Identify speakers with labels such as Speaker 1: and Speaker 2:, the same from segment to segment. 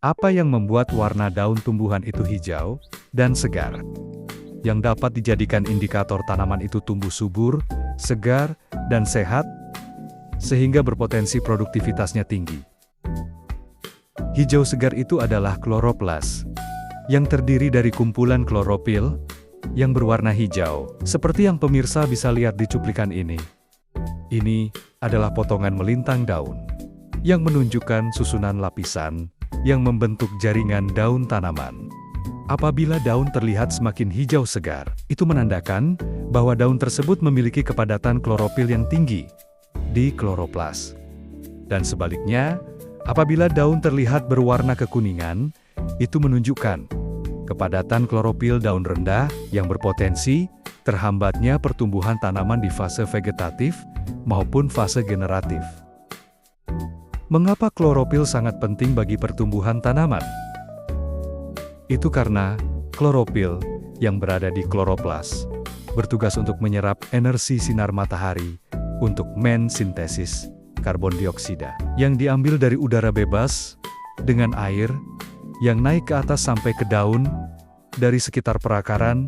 Speaker 1: Apa yang membuat warna daun tumbuhan itu hijau dan segar? Yang dapat dijadikan indikator tanaman itu tumbuh subur, segar, dan sehat, sehingga berpotensi produktivitasnya tinggi. Hijau segar itu adalah kloroplas, yang terdiri dari kumpulan klorofil yang berwarna hijau, seperti yang pemirsa bisa lihat di cuplikan ini. Ini adalah potongan melintang daun, yang menunjukkan susunan lapisan yang membentuk jaringan daun tanaman. Apabila daun terlihat semakin hijau segar, itu menandakan bahwa daun tersebut memiliki kepadatan klorofil yang tinggi di kloroplas. Dan sebaliknya, apabila daun terlihat berwarna kekuningan, itu menunjukkan kepadatan klorofil daun rendah yang berpotensi terhambatnya pertumbuhan tanaman di fase vegetatif maupun fase generatif. Mengapa klorofil sangat penting bagi pertumbuhan tanaman? Itu karena klorofil yang berada di kloroplas bertugas untuk menyerap energi sinar matahari untuk mensintesis karbon dioksida yang diambil dari udara bebas dengan air yang naik ke atas sampai ke daun dari sekitar perakaran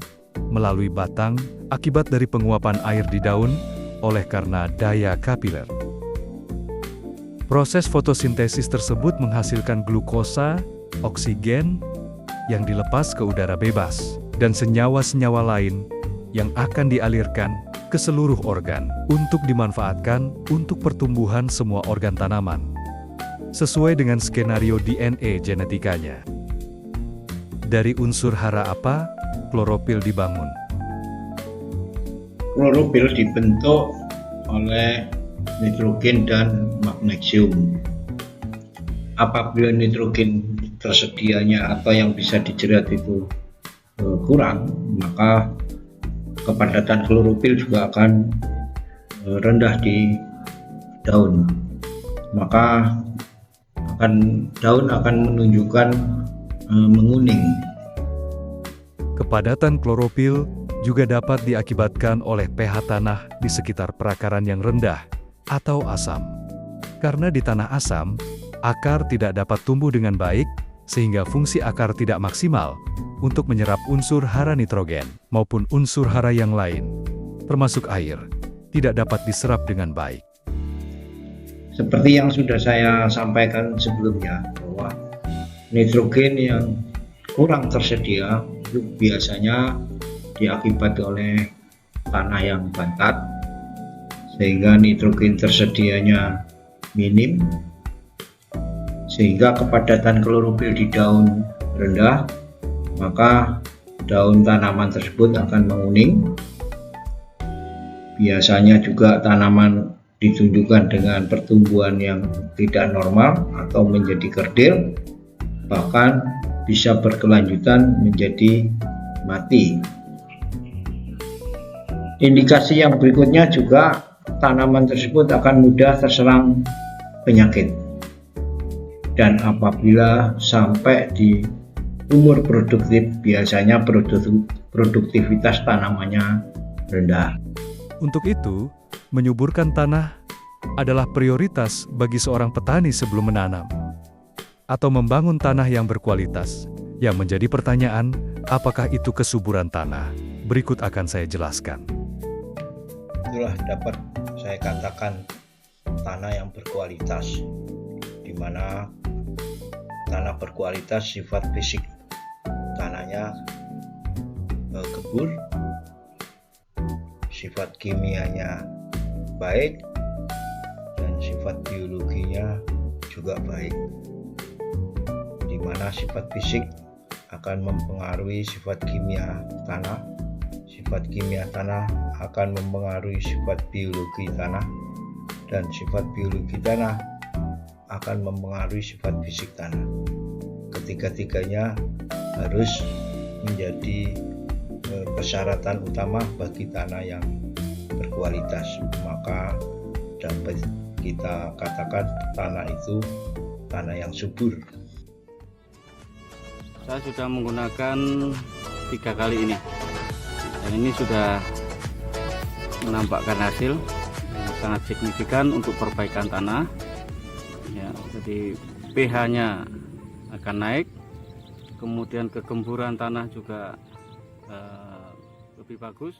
Speaker 1: melalui batang akibat dari penguapan air di daun oleh karena daya kapiler. Proses fotosintesis tersebut menghasilkan glukosa, oksigen, yang dilepas ke udara bebas, dan senyawa-senyawa lain yang akan dialirkan ke seluruh organ untuk dimanfaatkan untuk pertumbuhan semua organ tanaman, sesuai dengan skenario DNA genetikanya. Dari unsur hara apa klorofil dibangun?
Speaker 2: Klorofil dibentuk oleh nitrogen dan magnesium. Apabila nitrogen tersedianya atau yang bisa dijerat itu kurang, maka kepadatan klorofil juga akan rendah di daun. Maka daun akan menunjukkan menguning.
Speaker 1: Kepadatan klorofil juga dapat diakibatkan oleh pH tanah di sekitar perakaran yang rendah atau asam. Karena di tanah asam, akar tidak dapat tumbuh dengan baik, sehingga fungsi akar tidak maksimal untuk menyerap unsur hara nitrogen maupun unsur hara yang lain, termasuk air, tidak dapat diserap dengan baik.
Speaker 2: Seperti yang sudah saya sampaikan sebelumnya, bahwa nitrogen yang kurang tersedia itu biasanya diakibat oleh tanah yang bantat, sehingga nitrogen tersedianya minim, sehingga kepadatan klorofil di daun rendah, maka daun tanaman tersebut akan menguning. Biasanya juga tanaman ditunjukkan dengan pertumbuhan yang tidak normal atau menjadi kerdil, bahkan bisa berkelanjutan menjadi mati. Indikasi yang berikutnya juga tanaman tersebut akan mudah terserang penyakit. Dan apabila sampai di umur produktif, biasanya produktivitas tanamannya rendah.
Speaker 1: Untuk itu, menyuburkan tanah adalah prioritas bagi seorang petani sebelum menanam atau membangun tanah yang berkualitas. Yang menjadi pertanyaan, apakah itu kesuburan tanah? Berikut akan saya jelaskan.
Speaker 2: Itulah dapat saya katakan tanah yang berkualitas, di mana tanah berkualitas sifat fisik tanahnya gembur, sifat kimianya baik, dan sifat biologinya juga baik, di mana sifat fisik akan mempengaruhi sifat kimia tanah, sifat kimia tanah akan mempengaruhi sifat biologi tanah, dan sifat biologi tanah akan mempengaruhi sifat fisik tanah. Ketiga-tiganya harus menjadi persyaratan utama bagi tanah yang berkualitas, maka dapat kita katakan tanah itu tanah yang subur.
Speaker 3: Saya sudah menggunakan 3 kali ini, dan ini sudah menampakkan hasil yang sangat signifikan untuk perbaikan tanah ya. Jadi pH-nya akan naik, kemudian kegemburan tanah juga lebih bagus.